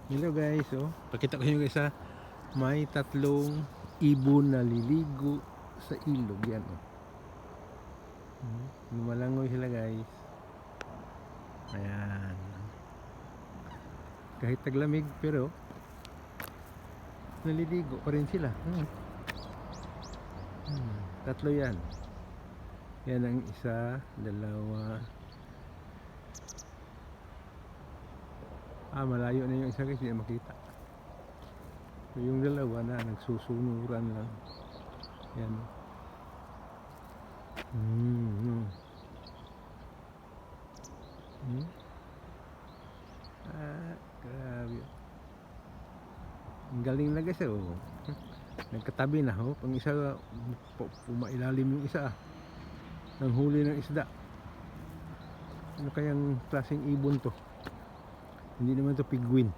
Hello guys, oh. Pakita ko nyo guys ha. May tatlong ibon na liligo sa ilog. Yan oh. Lumalangoy sila guys. Ayan. Kahit taglamig pero naliligo pa rin sila. Tatlo yan. Yan ang isa, dalawa. Malayo na yung isa guys, hindi na makita. Yung dalawa na nagsusunuran lang. Yan. Grabe. Ang galing na guys oh. Nagkatabi na oh. Pang isa pumailalim yung isa. Ang huli ng isda. Ano kayang klaseng ibon to? Hindi naman to penguin.